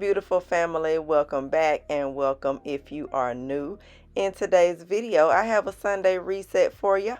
beautiful family, welcome back and welcome if you are new. In today's video, I have a Sunday reset for you.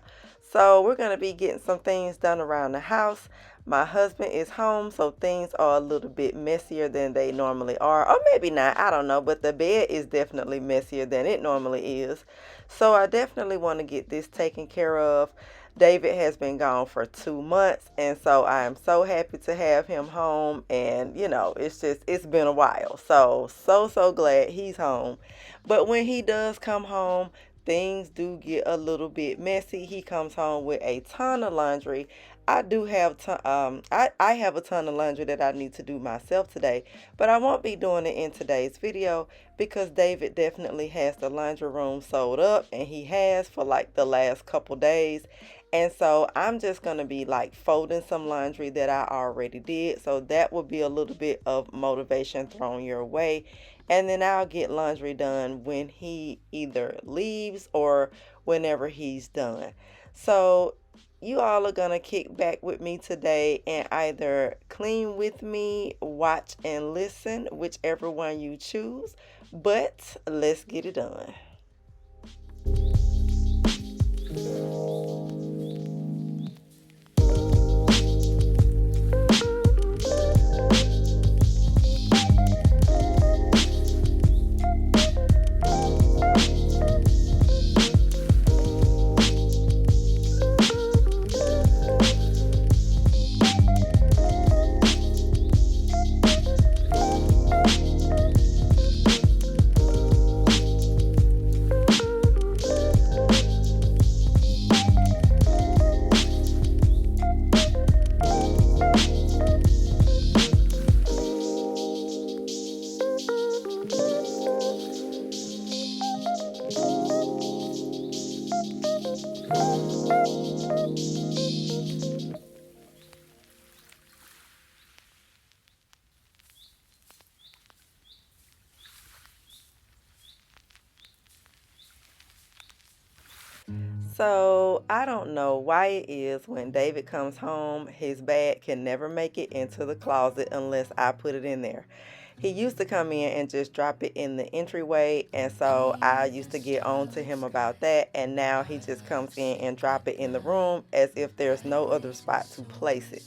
So we're going to be getting some things done around the house. My husband is home, so things are a little bit messier than they normally are. Or maybe not, I don't know, but the bed is definitely messier than it normally is. So I definitely want to get this taken care of. David has been gone for 2 months, and so I am so happy to have him home. And it's been a while, so glad he's home. But when he does come home, things do get a little bit messy. He comes home with a ton of laundry. I have a ton of laundry that I need to do myself today, but I won't be doing it in today's video because David definitely has the laundry room sold up, and he has for like the last couple days. And so I'm just going to be like folding some laundry that I already did. So that will be a little bit of motivation thrown your way. And then I'll get laundry done when he either leaves or whenever he's done. So you all are going to kick back with me today and either clean with me, watch and listen, whichever one you choose. But let's get it done. So I don't know why it is when David comes home, his bag can never make it into the closet unless I put it in there. He used to come in and just drop it in the entryway, and so I used to get on to him about that, and now he just comes in and drop it in the room as if there's no other spot to place it.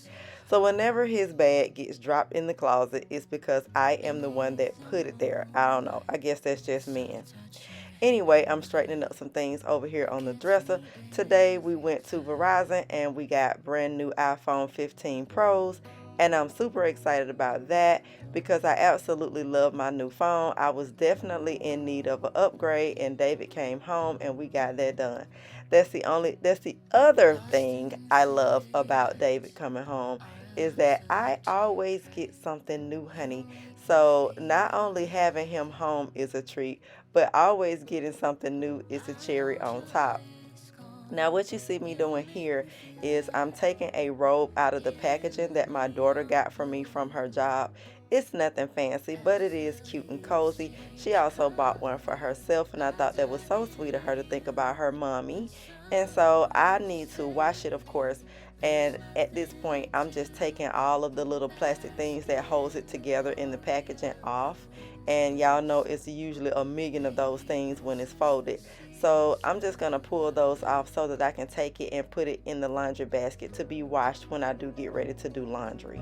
So whenever his bag gets dropped in the closet, it's because I am the one that put it there. I don't know. I guess that's just men. Anyway, I'm straightening up some things over here on the dresser. Today we went to Verizon and we got brand new iPhone 15 Pros, and I'm super excited about that because I absolutely love my new phone. I was definitely in need of an upgrade, and David came home and we got that done. That's the other thing I love about David coming home is that I always get something new, honey. So not only having him home is a treat, but always getting something new is a cherry on top. Now what you see me doing here is I'm taking a robe out of the packaging that my daughter got for me from her job. It's nothing fancy, but it is cute and cozy. She also bought one for herself, and I thought that was so sweet of her to think about her mommy. And so I need to wash it, of course. And at this point, I'm just taking all of the little plastic things that holds it together in the packaging off. And y'all know it's usually a million of those things when it's folded. So I'm just going to pull those off so that I can take it and put it in the laundry basket to be washed when I do get ready to do laundry.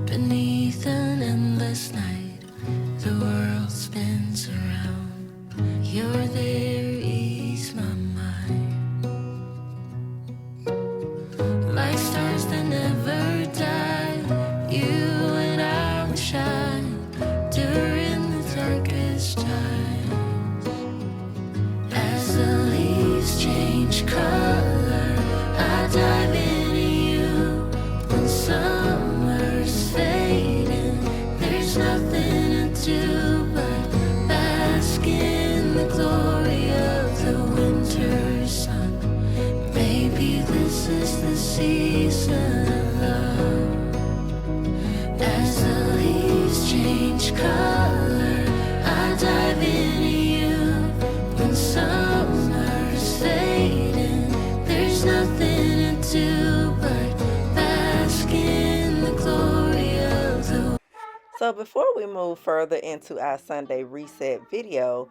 Beneath an endless night, the world spins around. You're there, ease my mind. Like stars that never die, you and I will shine during the darkest times. As the leaves change color, I dive into you. When summer's fading, there's nothing to do but bask in the glory of the winter sun. Maybe this is the season of love. As the leaves change color, I dive into you. When summer's fading, So before we move further into our Sunday reset video,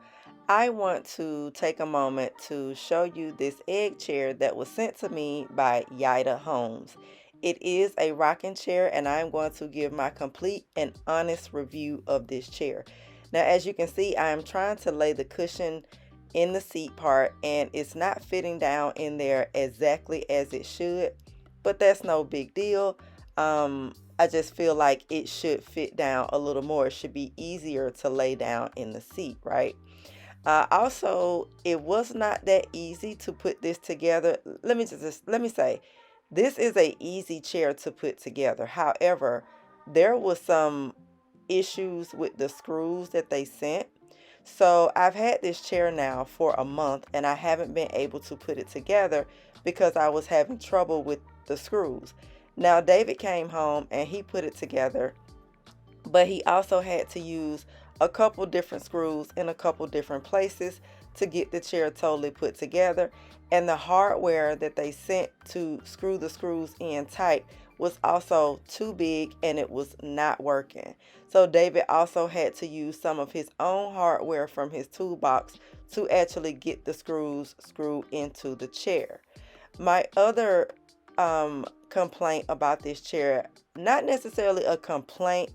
I want to take a moment to show you this egg chair that was sent to me by Yida Homes. It is a rocking chair, and I'm going to give my complete and honest review of this chair. Now, as you can see, I am trying to lay the cushion in the seat part, and it's not fitting down in there exactly as it should, but that's no big deal. I just feel like it should fit down a little more. It should be easier to lay down in the seat, right? Also, it was not that easy to put this together. Let me say, this is a easy chair to put together. However, there was some issues with the screws that they sent. So I've had this chair now for a month, and I haven't been able to put it together because I was having trouble with the screws. Now David came home and he put it together, but he also had to use a couple different screws in a couple different places to get the chair totally put together. And the hardware that they sent to screw the screws in tight was also too big, and it was not working. So David also had to use some of his own hardware from his toolbox to actually get the screws screwed into the chair. My other complaint about this chair, not necessarily a complaint,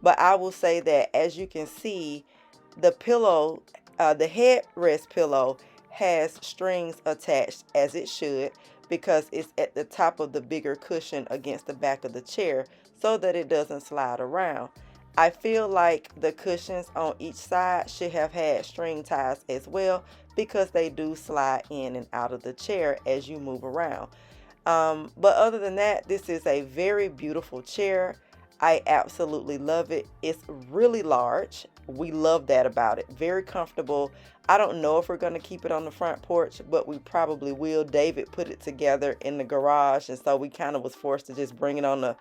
but I will say that, as you can see, the pillow, the headrest pillow has strings attached, as it should, because it's at the top of the bigger cushion against the back of the chair so that it doesn't slide around. I feel like the cushions on each side should have had string ties as well, because they do slide in and out of the chair as you move around. But other than that, this is a very beautiful chair. I absolutely love it. It's really large. We love that about it. Very comfortable. I don't know if we're going to keep it on the front porch, but we probably will. David put it together in the garage, and so we kind of was forced to just bring it on the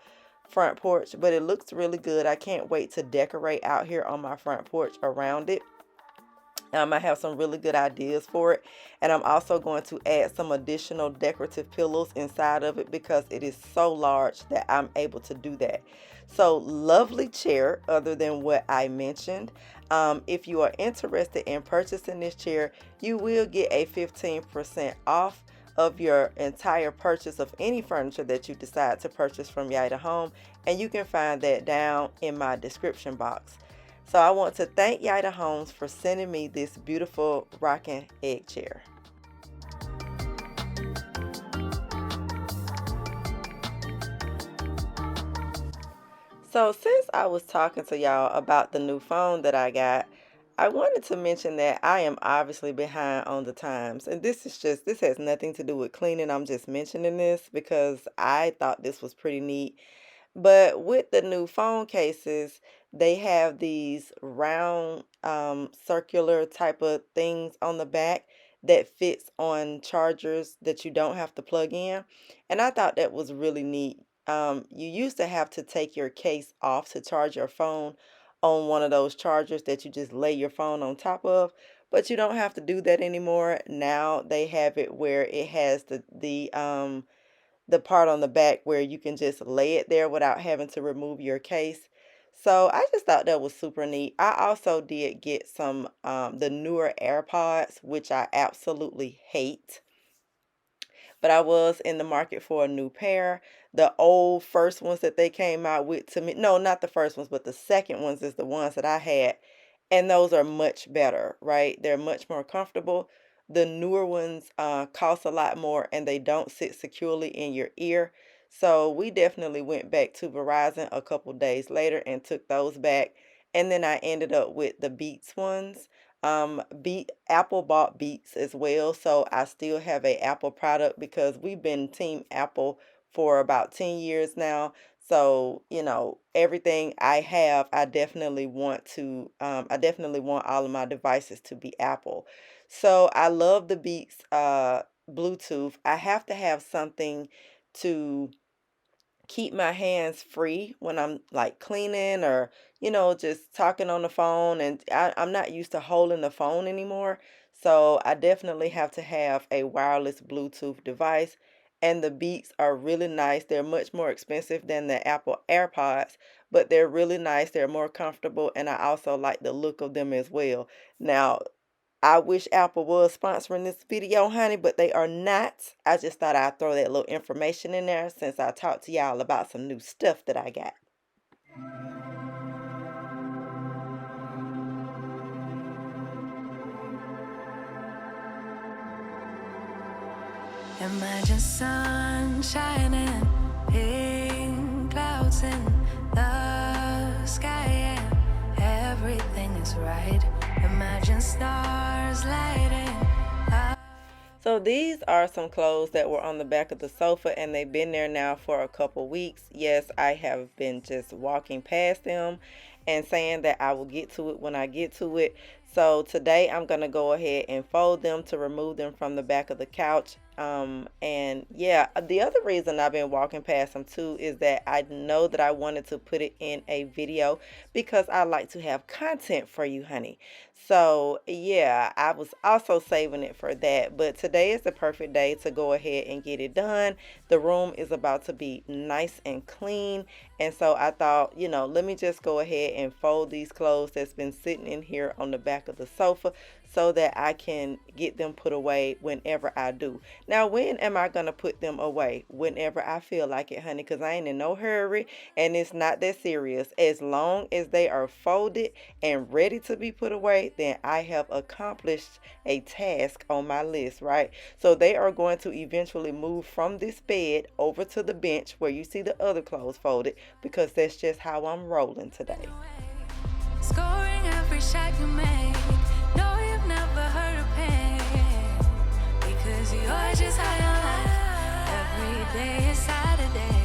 front porch. But it looks really good. I can't wait to decorate out here on my front porch around it. I have some really good ideas for it, and I'm also going to add some additional decorative pillows inside of it because it is so large that I'm able to do that. So lovely chair, other than what I mentioned. If you are interested in purchasing this chair, you will get a 15% off of your entire purchase of any furniture that you decide to purchase from Yida Home, and you can find that down in my description box. So I want to thank Yida Homes for sending me this beautiful rocking egg chair. So since I was talking to y'all about the new phone that I got, I wanted to mention that I am obviously behind on the times. And this has nothing to do with cleaning. I'm just mentioning this because I thought this was pretty neat. But with the new phone cases, they have these round, circular type of things on the back that fits on chargers that you don't have to plug in. And I thought that was really neat. You used to have to take your case off to charge your phone on one of those chargers that you just lay your phone on top of, but you don't have to do that anymore. Now they have it where it has the part on the back where you can just lay it there without having to remove your case. So I just thought that was super neat. I also did get some the newer AirPods, which I absolutely hate, but I was in the market for a new pair. The old first ones that they came out with, to me, no, not the first ones, but the second ones is the ones that I had, and those are much better, right? They're much more comfortable. The newer ones cost a lot more, and they don't sit securely in your ear. So we definitely went back to Verizon a couple days later and took those back. And then I ended up with the Beats ones. Apple bought Beats as well, so I still have a Apple product because we've been Team Apple for about 10 years now. So, everything I have, I definitely want all of my devices to be Apple. So I love the Beats Bluetooth. I have to have something to keep my hands free when I'm like cleaning or, just talking on the phone. And I'm not used to holding the phone anymore. So I definitely have to have a wireless Bluetooth device. And the Beats are really nice. They're much more expensive than the Apple AirPods, but they're really nice. They're more comfortable, and I also like the look of them as well. Now, I wish Apple was sponsoring this video, honey, but they are not. I just thought I'd throw that little information in there since I talked to y'all about some new stuff that I got. Imagine sun shining, pink clouds in the sky, and everything is right. Imagine stars lighting up. So these are some clothes that were on the back of the sofa, and they've been there now for a couple weeks. Yes, I have been just walking past them and saying that I will get to it when I get to it. So today I'm going to go ahead and fold them to remove them from the back of the couch. And yeah, the other reason I've been walking past them too is that I know that I wanted to put it in a video because I like to have content for you, honey. So yeah, I was also saving it for that, but today is the perfect day to go ahead and get it done. The room is about to be nice and clean, and so I thought, let me just go ahead and fold these clothes that's been sitting in here on the back of the sofa so that I can get them put away whenever I do. Now, when am I going to put them away? Whenever I feel like it, honey, because I ain't in no hurry and it's not that serious. As long as they are folded and ready to be put away, then I have accomplished a task on my list, right? So they are going to eventually move from this bed over to the bench where you see the other clothes folded, because that's just how I'm rolling today. Scoring every shot you make. No, you've never heard of pain, because you're just high on life. Every day is Saturday.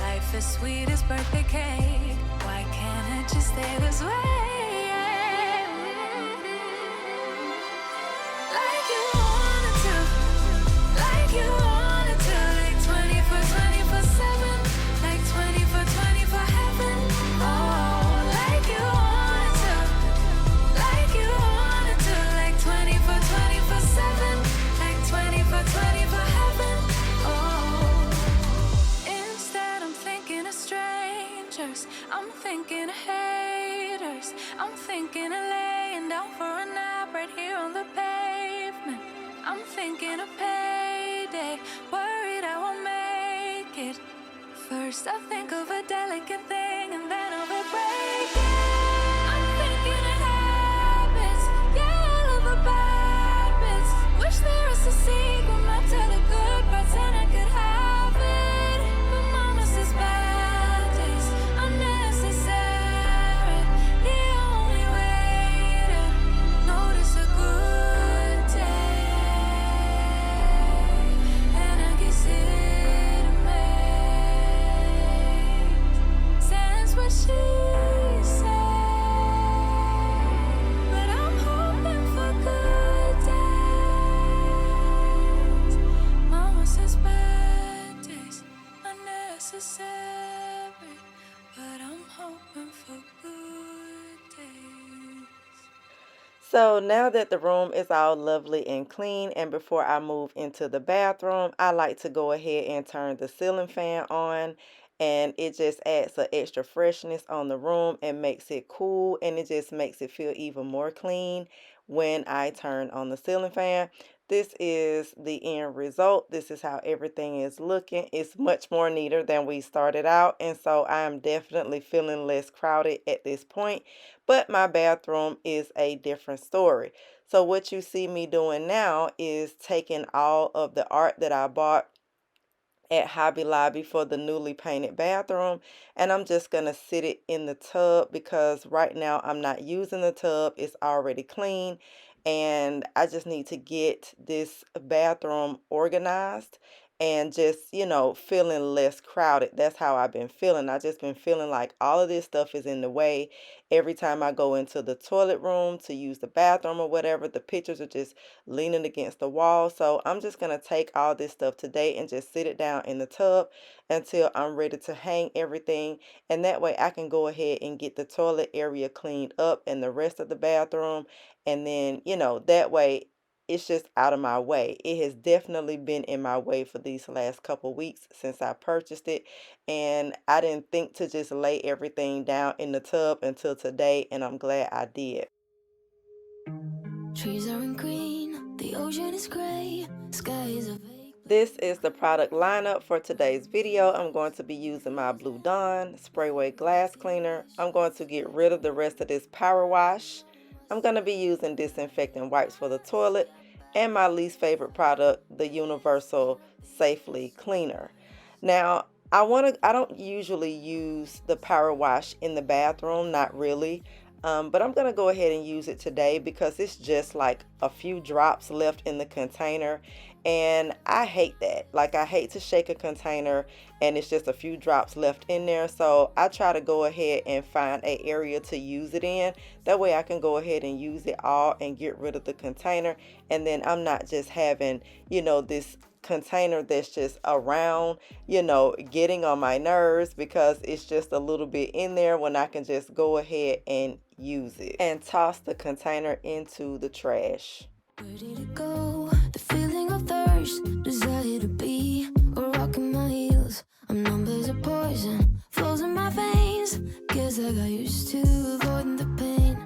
Life is sweet as birthday cake. Why can't it just stay this way? Like you wanted to, like you wanted to, like 24/7, like 24/24 heaven. Oh, like you wanted to, like you wanted to, like 24/7, like 24/24 heaven. Oh, instead I'm thinking of strangers, I'm thinking of haters, I'm thinking of laying down for a nap right here on the pavement. I'm thinking of payday, worried I won't make it. First I think of a delicate thing and then of a break. I'm thinking of habits, yeah, all of the bad bits. Wish there was a secret map to the good parts and I could have it. But mama says bad days are necessary. The only way to notice a good day, and I guess it makes sense what she said. But I'm hoping for good days. Mama says bad days are necessary, but I'm hoping for good days. So now that the room is all lovely and clean, and before I move into the bathroom, I like to go ahead and turn the ceiling fan on, and it just adds an extra freshness on the room and makes it cool, and it just makes it feel even more clean when I turn on the ceiling fan. This is the end result. This is how everything is looking. It's much more neater than we started out, and so I am definitely feeling less crowded at this point. But my bathroom is a different story. So what you see me doing now is taking all of the art that I bought at Hobby Lobby for the newly painted bathroom, and I'm just gonna sit it in the tub because right now I'm not using the tub. It's already clean, and I just need to get this bathroom organized and just, feeling less crowded. That's how I've been feeling. I just been feeling like all of this stuff is in the way. Every time I go into the toilet room to use the bathroom or whatever, the pictures are just leaning against the wall. So I'm just going to take all this stuff today and just sit it down in the tub until I'm ready to hang everything. And that way I can go ahead and get the toilet area cleaned up and the rest of the bathroom. And then, that way it's just out of my way. It has definitely been in my way for these last couple weeks since I purchased it, and I didn't think to just lay everything down in the tub until today, and I'm glad I did. Trees aren't green, the ocean is gray, sky is a vague. This is the product lineup for today's video. I'm going to be using my Blue Dawn Sprayway glass cleaner. I'm going to get rid of the rest of this power wash. I'm going to be using disinfectant wipes for the toilet, and my least favorite product, the Universal Safely Cleaner. Now, I don't usually use the power wash in the bathroom, not really. But I'm gonna go ahead and use it today because it's just like a few drops left in the container, and I hate that. Like, I hate to shake a container and it's just a few drops left in there. So I try to go ahead and find an area to use it in. That way I can go ahead and use it all and get rid of the container, and then I'm not just having, this container that's just around, getting on my nerves because it's just a little bit in there when I can just go ahead and use it and toss the container into the trash. Where did it go? The feeling of thirst, desire to be a rock in my heels. I'm numb as a poison, flows in my veins. Guess I got used to avoiding the pain.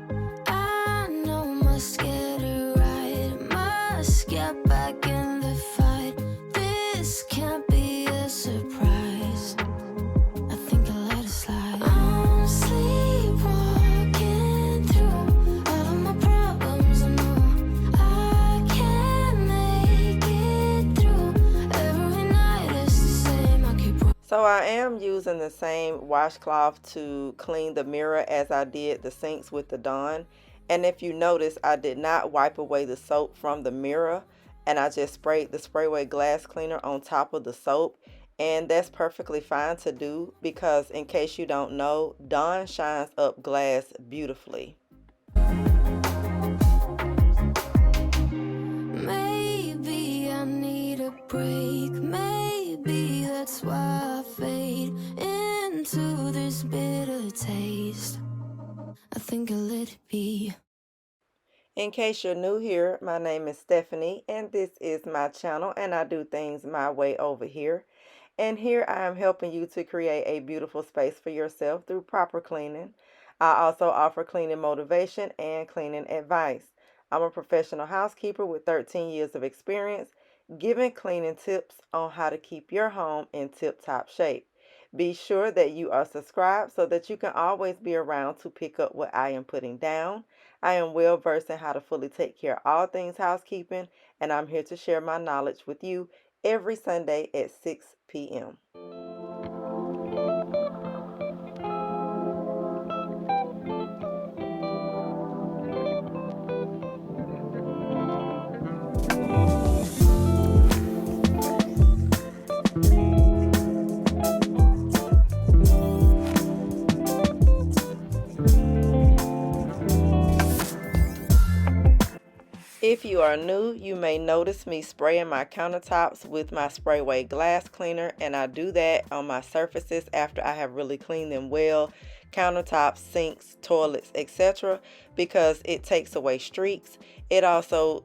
I know must get it right, must get back in the fight. This can't be a surprise. I think I let it slide. I'm sleepwalking through all of my problems. I know I can't make it through. Every night it's the same. I keep. So I am using the same washcloth to clean the mirror as I did the sinks with the Dawn. And if you notice, I did not wipe away the soap from the mirror, and I just sprayed the Sprayway glass cleaner on top of the soap. And that's perfectly fine to do because, in case you don't know, Dawn shines up glass beautifully. Maybe I need a break. Maybe that's why I fade into this bitter taste. I think I let it be. In case you're new here, my name is Stephanie, and this is my channel, and I do things my way over here. And here I am helping you to create a beautiful space for yourself through proper cleaning. I also offer cleaning motivation and cleaning advice. I'm a professional housekeeper with 13 years of experience, giving cleaning tips on how to keep your home in tip-top shape. Be sure that you are subscribed so that you can always be around to pick up what I am putting down. I am well versed in how to fully take care of all things housekeeping, and I'm here to share my knowledge with you every Sunday at 6 p.m. If you are new, you may notice me spraying my countertops with my Sprayway glass cleaner, and I do that on my surfaces after I have really cleaned them well, countertops, sinks, toilets, etc., because it takes away streaks. It also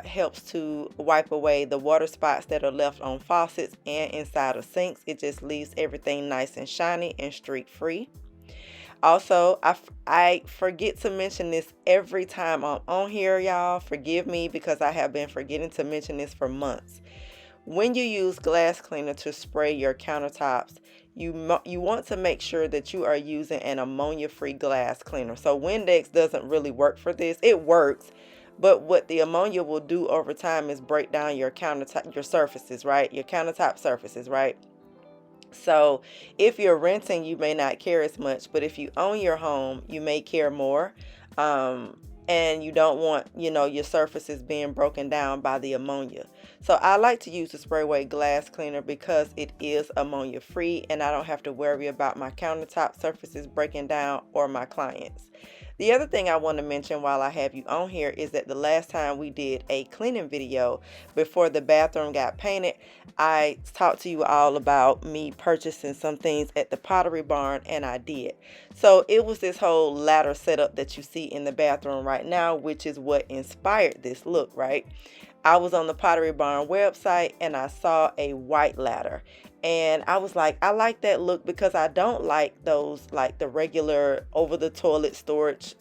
helps to wipe away the water spots that are left on faucets and inside of sinks. It just leaves everything nice and shiny and streak free. Also, I forget to mention this every time I'm on here, y'all. Forgive me because I have been forgetting to mention this for months. When you use glass cleaner to spray your countertops, you want to make sure that you are using an ammonia-free glass cleaner. So Windex doesn't really work for this. It works, but what the ammonia will do over time is break down your countertop, your surfaces, right? Your countertop surfaces, right? So if you're renting, you may not care as much, but if you own your home, you may care more. And you don't want, your surfaces being broken down by the ammonia. So I like to use the Sprayway glass cleaner because it is ammonia free, and I don't have to worry about my countertop surfaces breaking down or my clients. The other thing I want to mention while I have you on here is that the last time we did a cleaning video before the bathroom got painted, I talked to you all about me purchasing some things at the Pottery Barn, and I did. So it was this whole ladder setup that you see in the bathroom right now, which is what inspired this look, right? I was on the Pottery Barn website and I saw a white ladder. And I was like, I like that look because I don't like those, like the regular over the toilet storage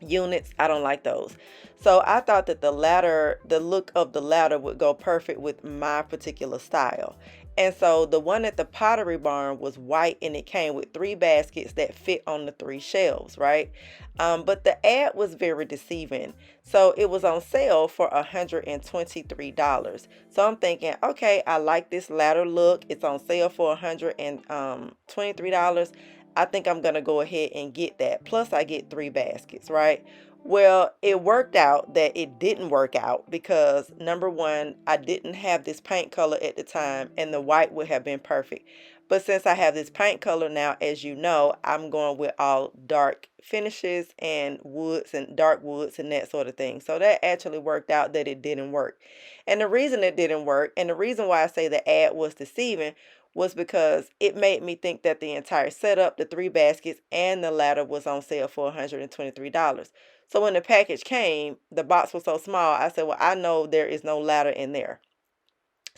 units. I don't like those. So I thought that the look of the ladder would go perfect with my particular style. And so the one at the Pottery Barn was white and it came with 3 baskets that fit on the 3 shelves, right? But the ad was very deceiving. So it was on sale for $123. So I'm thinking, okay, I like this ladder look. It's on sale for $123. I think I'm going to go ahead and get that. Plus I get 3 baskets, right? Well, it worked out that it didn't work out because number one, I didn't have this paint color at the time and the white would have been perfect. But since I have this paint color now, as you know, I'm going with all dark finishes and woods and dark woods and that sort of thing. So that actually worked out that it didn't work. And the reason it didn't work and the reason why I say the ad was deceiving was because it made me think that the entire setup, the 3 baskets, and the ladder was on sale for $123. So when the package came, the box was so small, I said, well, I know there is no ladder in there.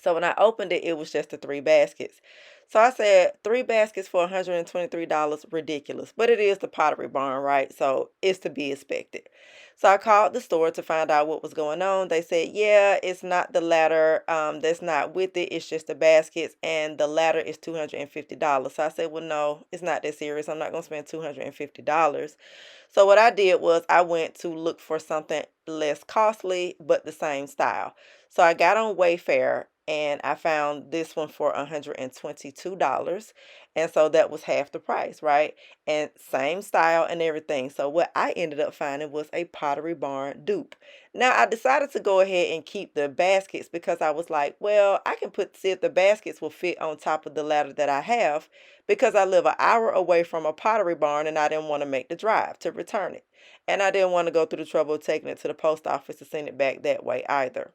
So when I opened it, it was just the 3 baskets. So I said, 3 baskets for $123, ridiculous. But it is the Pottery Barn, right? So it's to be expected. So I called the store to find out what was going on. They said, yeah, it's not the ladder that's not with it. It's just the baskets, and the ladder is $250. So I said, well, no, it's not that serious. I'm not going to spend $250. So what I did was I went to look for something less costly, but the same style. So I got on Wayfair and I found this one for $122. And so that was half the price, right? And same style and everything. So what I ended up finding was a Pottery Barn dupe. Now I decided to go ahead and keep the baskets because I was like, well, I can see if the baskets will fit on top of the ladder that I have because I live an hour away from a Pottery Barn and I didn't want to make the drive to return it. And I didn't want to go through the trouble of taking it to the post office to send it back that way either.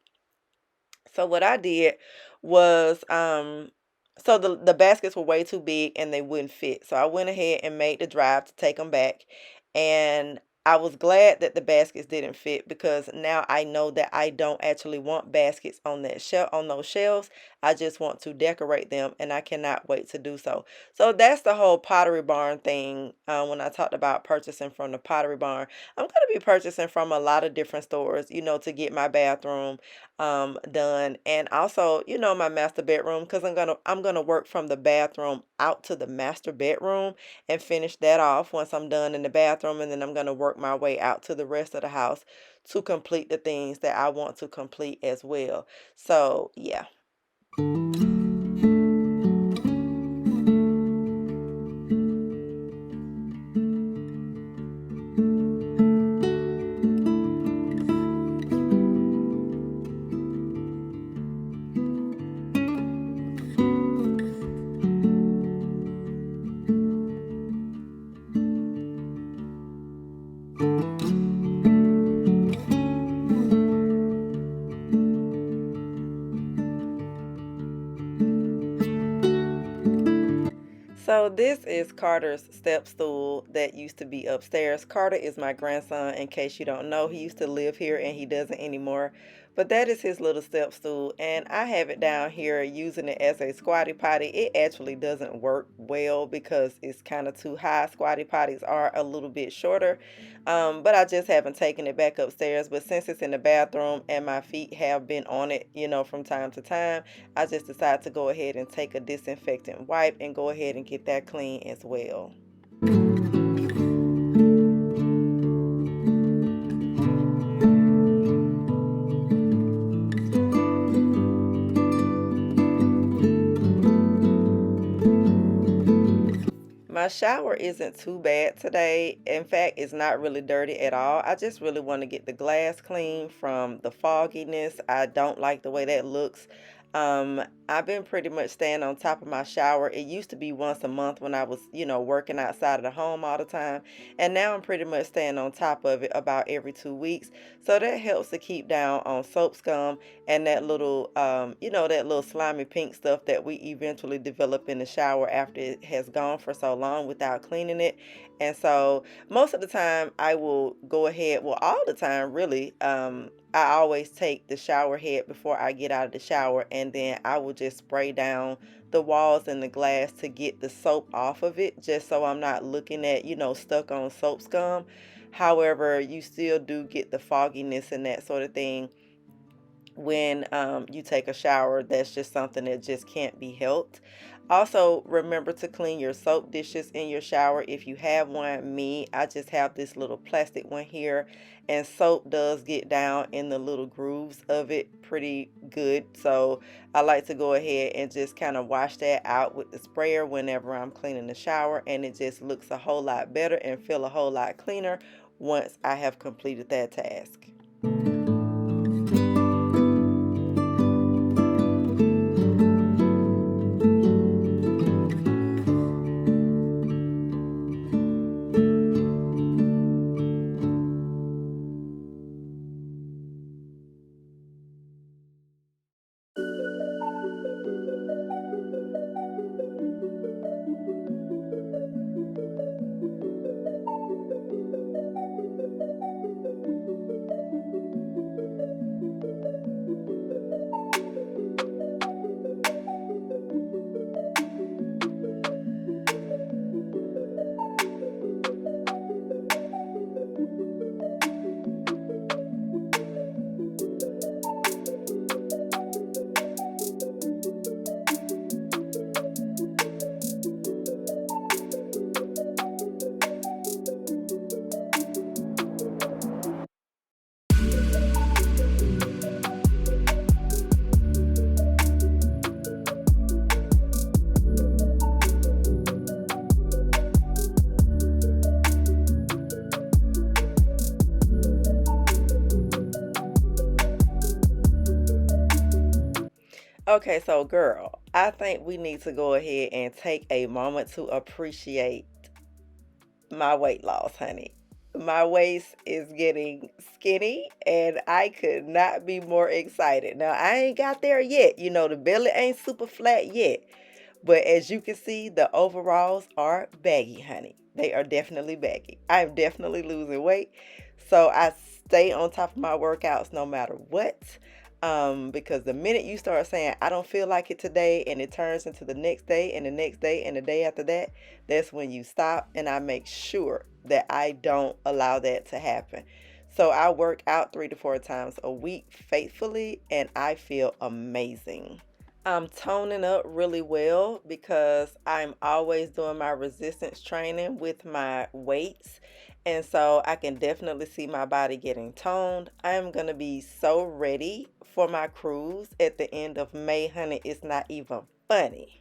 So what I did was so the baskets were way too big and they wouldn't fit. So I went ahead and made the drive to take them back. And I was glad that the baskets didn't fit because now I know that I don't actually want baskets on that shelf on those shelves. I just want to decorate them and I cannot wait to do so. So that's the whole Pottery Barn thing. When I talked about purchasing from the Pottery Barn, I'm going to be purchasing from a lot of different stores, to get my bathroom done, and also my master bedroom because I'm gonna work from the bathroom out to the master bedroom and finish that off once I'm done in the bathroom, and then I'm gonna work my way out to the rest of the house to complete the things that I want to complete as well. So yeah. So this is Carter's step stool that used to be upstairs. Carter is my grandson, in case you don't know. He used to live here and he doesn't anymore. But that is his little step stool, and I have it down here using it as a squatty potty. It actually doesn't work well because it's kind of too high. Squatty potties are a little bit shorter, but I just haven't taken it back upstairs. But since it's in the bathroom and my feet have been on it, from time to time, I just decided to go ahead and take a disinfectant wipe and go ahead and get that clean as well. My shower isn't too bad today. In fact, it's not really dirty at all. I just really want to get the glass clean from the fogginess. I don't like the way that looks. I've been pretty much staying on top of my shower. It used to be once a month when I was, working outside of the home all the time. And now I'm pretty much staying on top of it about every 2 weeks. So that helps to keep down on soap scum and that little, that little slimy pink stuff that we eventually develop in the shower after it has gone for so long without cleaning it. And so most of the time I will go ahead, well, all the time really. I always take the shower head before I get out of the shower, and then I will just spray down the walls and the glass to get the soap off of it, just so I'm not looking at, stuck on soap scum. However, you still do get the fogginess and that sort of thing when you take a shower. That's just something that just can't be helped. Also, remember to clean your soap dishes in your shower if you have one. I just have this little plastic one here, and soap does get down in the little grooves of it pretty good. So I like to go ahead and just kind of wash that out with the sprayer whenever I'm cleaning the shower, and it just looks a whole lot better and feel a whole lot cleaner once I have completed that task. Okay, so girl, I think we need to go ahead and take a moment to appreciate my weight loss, honey. My waist is getting skinny and I could not be more excited. Now, I ain't got there yet. The belly ain't super flat yet. But as you can see, the overalls are baggy, honey. They are definitely baggy. I'm definitely losing weight. So I stay on top of my workouts no matter what. Because the minute you start saying, I don't feel like it today, and it turns into the next day and the next day and the day after that, that's when you stop. And I make sure that I don't allow that to happen. So I work out 3 to 4 times a week faithfully, and I feel amazing. I'm toning up really well because I'm always doing my resistance training with my weights. And so I can definitely see my body getting toned. I'm going to be so ready for my cruise at the end of May, honey. It's not even funny.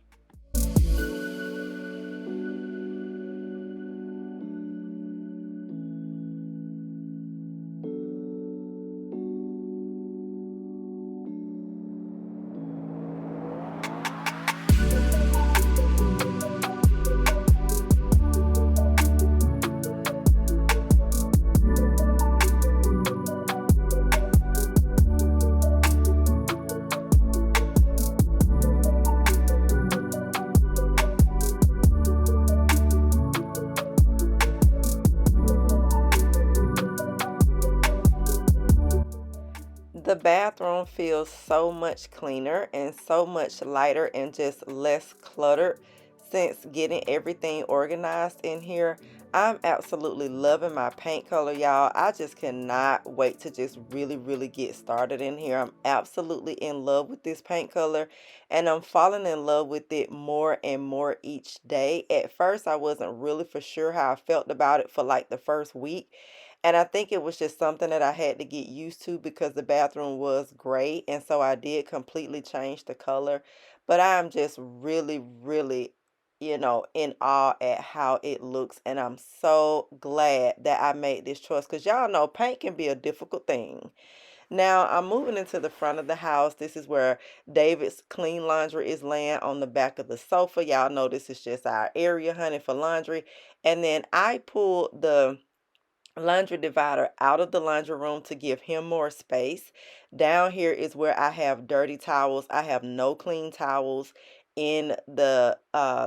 The bathroom feels so much cleaner and so much lighter and just less cluttered since getting everything organized in here. I'm absolutely loving my paint color, y'all. I just cannot wait to just really, really get started in here. I'm absolutely in love with this paint color, and I'm falling in love with it more and more each day. At first, I wasn't really for sure how I felt about it for like the first week. And I think it was just something that I had to get used to because the bathroom was gray. And so I did completely change the color. But I'm just really, really, in awe at how it looks. And I'm so glad that I made this choice because y'all know paint can be a difficult thing. Now I'm moving into the front of the house. This is where David's clean laundry is laying on the back of the sofa. Y'all know this is just our area, honey, for laundry. And then I pulled the laundry divider out of the laundry room to give him more space. Down here is where I have dirty towels. I have no clean towels in the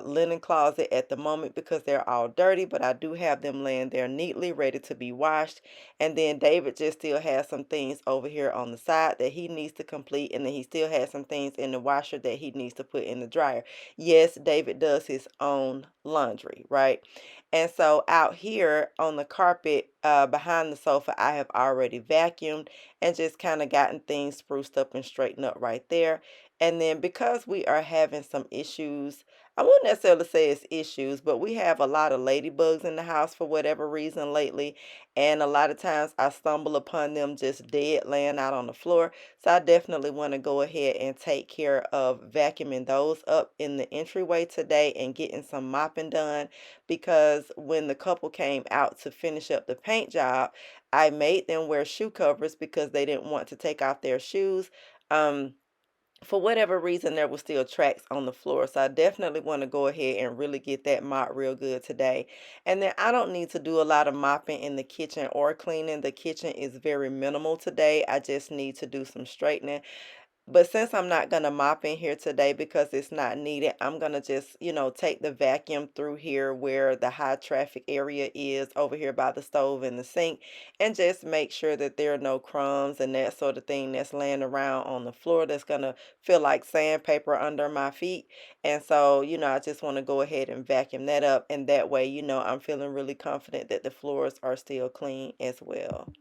linen closet at the moment because they're all dirty, but I do have them laying there neatly, ready to be washed. And then David just still has some things over here on the side that he needs to complete, and then he still has some things in the washer that he needs to put in the dryer. Yes, David does his own laundry, right? And so out here on the carpet behind the sofa, I have already vacuumed and just kind of gotten things spruced up and straightened up right there. And then because we are having some issues, I wouldn't necessarily say it's issues, but we have a lot of ladybugs in the house for whatever reason lately. And a lot of times I stumble upon them just dead laying out on the floor. So I definitely want to go ahead and take care of vacuuming those up in the entryway today and getting some mopping done, because when the couple came out to finish up the paint job, I made them wear shoe covers because they didn't want to take off their shoes. For whatever reason, there was still tracks on the floor. So I definitely want to go ahead and really get that mop real good today. And then I don't need to do a lot of mopping in the kitchen or cleaning. The kitchen is very minimal today. I just need to do some straightening. But since I'm not going to mop in here today because it's not needed, I'm going to just, take the vacuum through here where the high traffic area is over here by the stove and the sink, and just make sure that there are no crumbs and that sort of thing that's laying around on the floor that's going to feel like sandpaper under my feet. And so, I just want to go ahead and vacuum that up. And that way, I'm feeling really confident that the floors are still clean as well.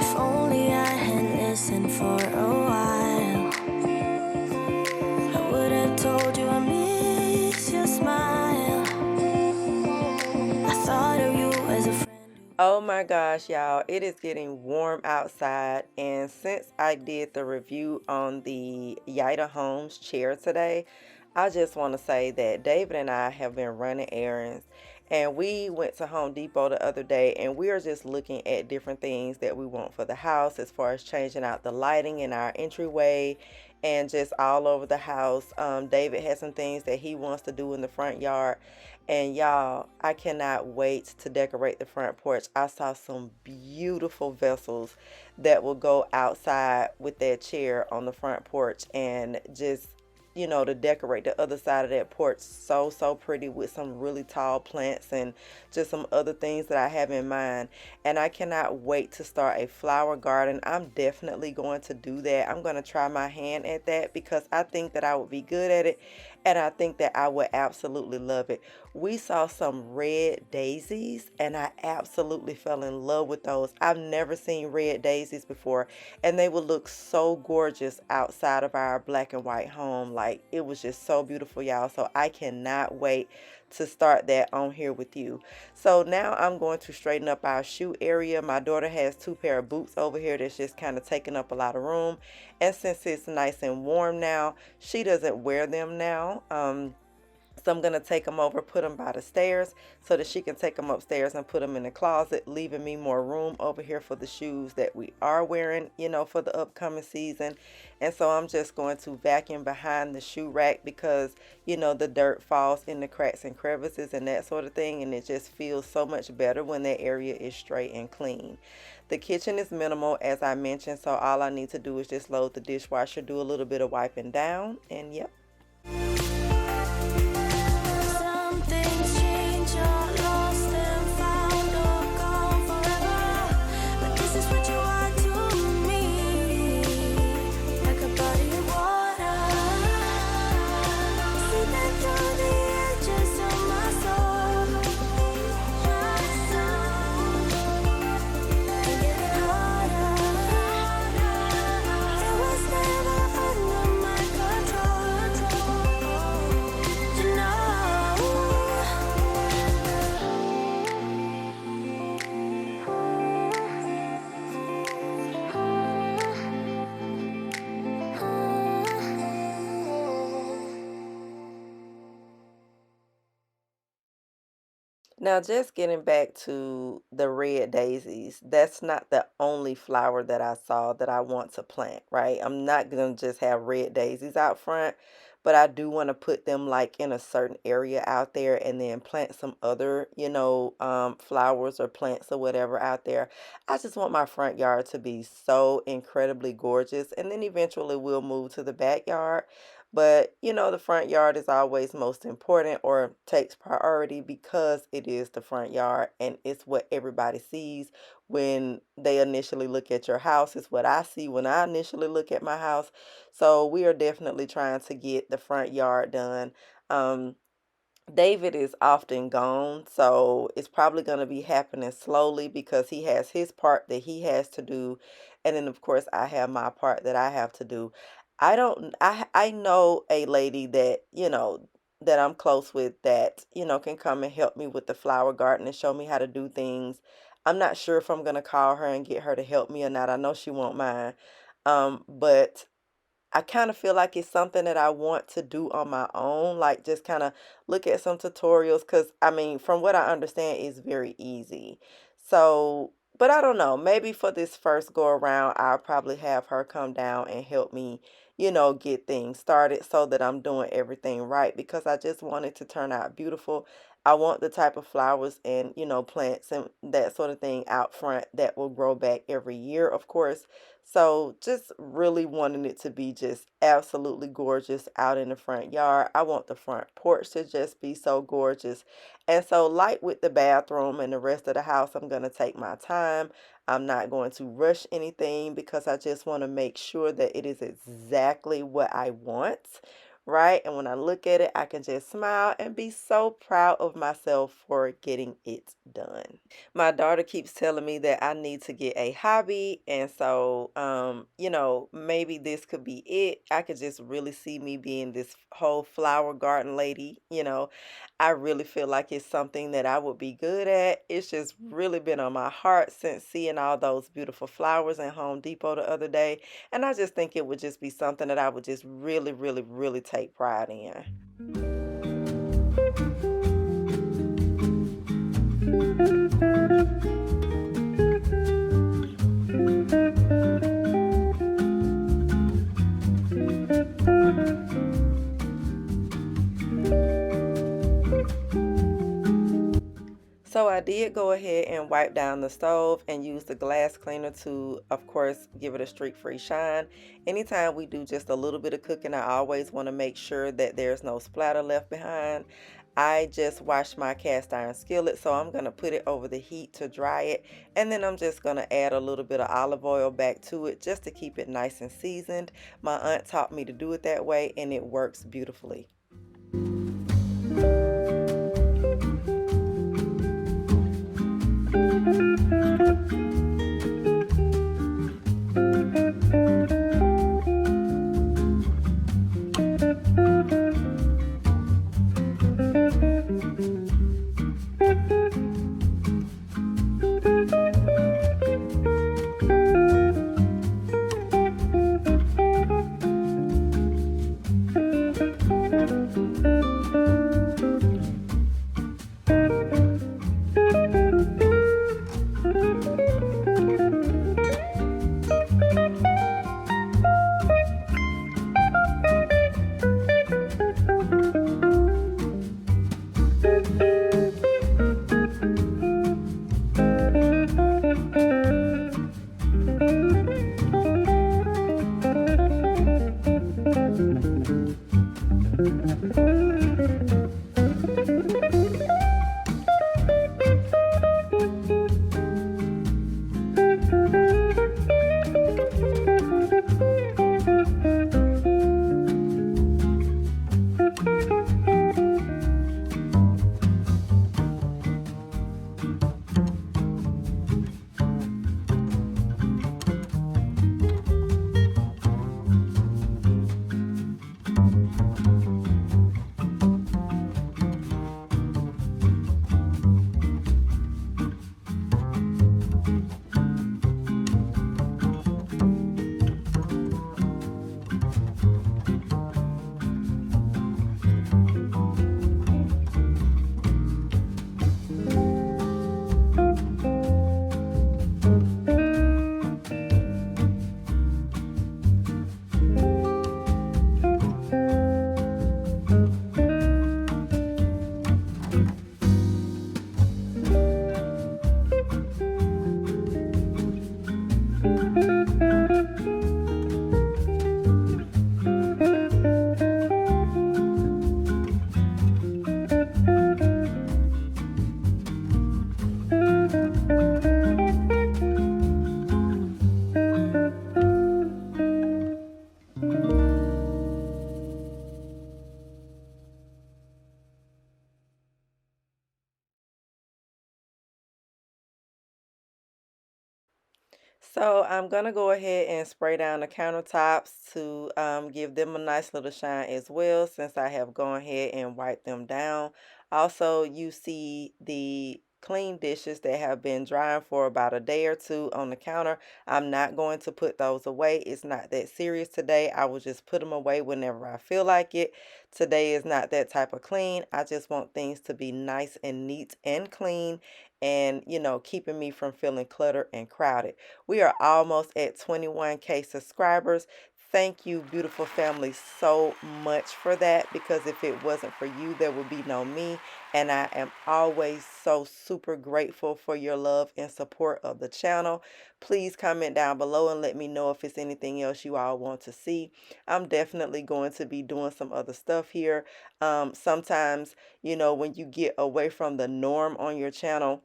If only I had listened for a while, I would have told you I miss your smile. I thought of you as a friend. Oh my gosh, y'all, it is getting warm outside, and since I did the review on the Yida Homes chair today, I just want to say that David and I have been running errands, and we went to Home Depot the other day, and we are just looking at different things that we want for the house as far as changing out the lighting in our entryway and just all over the house. David has some things that he wants to do in the front yard. And y'all, I cannot wait to decorate the front porch. I saw some beautiful vessels that will go outside with that chair on the front porch, and just, to decorate the other side of that porch so pretty with some really tall plants and just some other things that I have in mind. And I cannot wait to start a flower garden. I'm definitely going to do that. I'm going to try my hand at that because I think that I would be good at it, and I think that I would absolutely love it. We saw some red daisies, and I absolutely fell in love with those. I've never seen red daisies before, and they would look so gorgeous outside of our black and white home. Like, it was just so beautiful, y'all. So I cannot wait to start that on here with you. So now I'm going to straighten up our shoe area. My daughter has 2 pair of boots over here that's just kind of taking up a lot of room, and since it's nice and warm now, she doesn't wear them now. So I'm going to take them over, put them by the stairs so that she can take them upstairs and put them in the closet, leaving me more room over here for the shoes that we are wearing, for the upcoming season. And so I'm just going to vacuum behind the shoe rack because, the dirt falls in the cracks and crevices and that sort of thing. And it just feels so much better when that area is straight and clean. The kitchen is minimal, as I mentioned, so all I need to do is just load the dishwasher, do a little bit of wiping down, and yep. Some things change, are lost and found, or gone forever. But this is what you are to me, like a body of water, seeping through the edges of my soul, and getting harder. It was never under my control. Now, just getting back to the red daisies, that's not the only flower that I saw that I want to plant, right? I'm not going to just have red daisies out front, but I do want to put them like in a certain area out there and then plant some other, flowers or plants or whatever out there. I just want my front yard to be so incredibly gorgeous. And then eventually we'll move to the backyard. But, the front yard is always most important or takes priority because it is the front yard and it's what everybody sees when they initially look at your house. It's what I see when I initially look at my house. So we are definitely trying to get the front yard done. Um, David is often gone, so it's probably going to be happening slowly because he has his part that he has to do, and then of course I have my part that I have to do. I know a lady that, that I'm close with that, can come and help me with the flower garden and show me how to do things. I'm not sure if I'm going to call her and get her to help me or not. I know she won't mind. But I kind of feel like it's something that I want to do on my own, like just kind of look at some tutorials because I mean, from what I understand, it's very easy. So, but I don't know, maybe for this first go around, I'll probably have her come down and help me, get things started so that I'm doing everything right because I just want it to turn out beautiful. I want the type of flowers and, plants and that sort of thing out front that will grow back every year, of course. So just really wanting it to be just absolutely gorgeous out in the front yard. I want the front porch to just be so gorgeous. And so like with the bathroom and the rest of the house, I'm going to take my time. I'm not going to rush anything because I just want to make sure that it is exactly what I want. Right? And when I look at it, I can just smile and be so proud of myself for getting it done. My daughter keeps telling me that I need to get a hobby, and so maybe this could be it. I could just really see me being this whole flower garden lady. I really feel like it's something that I would be good at. It's just really been on my heart since seeing all those beautiful flowers in Home Depot the other day, and I just think it would just be something that I would just really, really, really take pride in. So I did go ahead and wipe down the stove and use the glass cleaner to, of course, give it a streak-free shine. Anytime we do just a little bit of cooking, I always want to make sure that there's no splatter left behind. I just washed my cast iron skillet, so I'm going to put it over the heat to dry it. And then I'm just going to add a little bit of olive oil back to it just to keep it nice and seasoned. My aunt taught me to do it that way, and it works beautifully. So I'm gonna go ahead and spray down the countertops to give them a nice little shine as well, since I have gone ahead and wiped them down. Also, you see the clean dishes that have been drying for about a day or two on the counter. I'm not going to put those away. It's not that serious today. I will just put them away whenever I feel like it. Today is not that type of clean. I just want things to be nice and neat and clean, and keeping me from feeling cluttered and crowded. We are almost at 21K subscribers. Thank you, beautiful family, so much for that, because if it wasn't for you, there would be no me. And I am always so super grateful for your love and support of the channel. Please comment down below and let me know if it's anything else you all want to see. I'm definitely going to be doing some other stuff here. Sometimes, when you get away from the norm on your channel,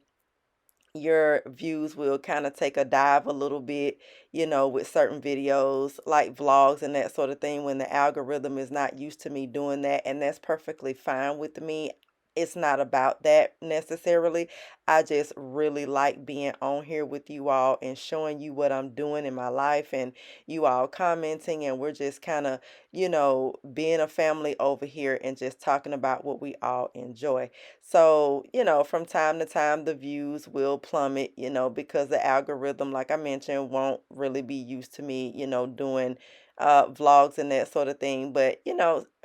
your views will kind of take a dive a little bit, with certain videos like vlogs and that sort of thing, when the algorithm is not used to me doing that, and that's perfectly fine with me. It's not about that necessarily. I just really like being on here with you all and showing you what I'm doing in my life, and you all commenting, and we're just kind of, being a family over here and just talking about what we all enjoy. So, from time to time, the views will plummet, because the algorithm, like I mentioned, won't really be used to me, doing vlogs and that sort of thing. But,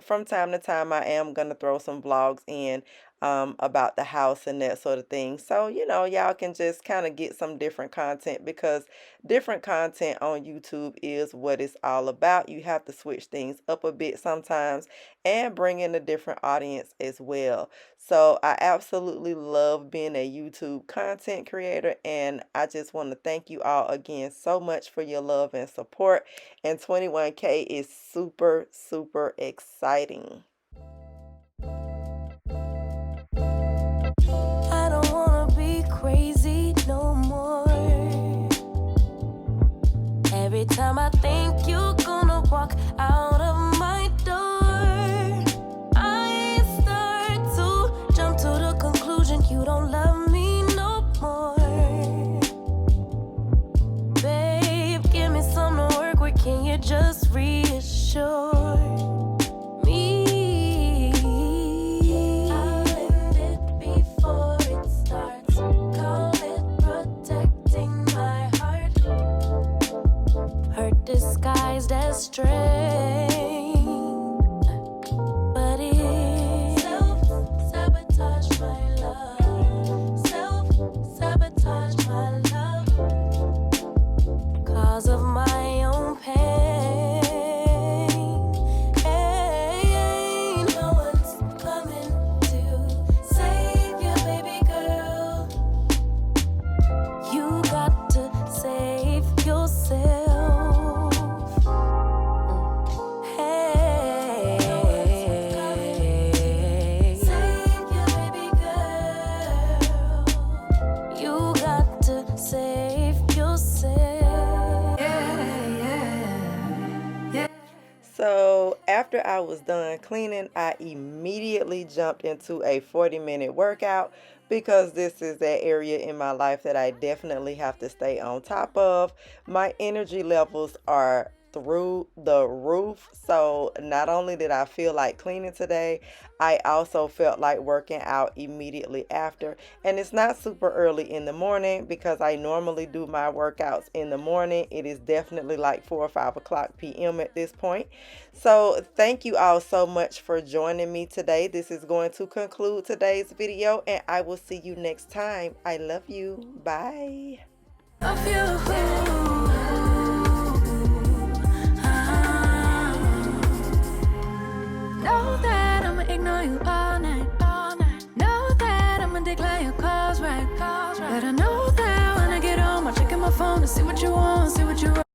from time to time, I am going to throw some vlogs in about the house and that sort of thing. So, y'all can just kind of get some different content, because different content on YouTube is what it's all about. You have to switch things up a bit sometimes and bring in a different audience as well. So I absolutely love being a YouTube content creator, and I just want to thank you all again so much for your love and support. And 21K is super, super exciting. I don't wanna be crazy no more. Every time I think you're gonna walk out of my door, I start to jump to the conclusion you don't love me no more. Babe, give me some to work with, can you just reassure me? I'll end it before it starts. Call it protecting my heart. Hurt disguised as strength, but it's self-sabotage my love. Self-sabotage my love. Cause of my own pain. No one's coming to save you, baby girl. You got to save yourself. Hey, save you, baby girl. You got to save yourself. Yeah. So after I was done cleaning, I immediately jumped into a 40-minute workout, because this is that area in my life that I definitely have to stay on top of. My energy levels are through the roof. So not only did I feel like cleaning today, I also felt like working out immediately after. And it's not super early in the morning, because I normally do my workouts in the morning. It is definitely like 4 or 5 o'clock p.m. at this point. So thank you all so much for joining me today. This is going to conclude today's video, and I will see you next time. I love you. Bye. Of you. Know that I'ma ignore you all night. Know that I'ma decline your calls right. But I know that when I get home, I'll check in my phone to see what you want, see what you want.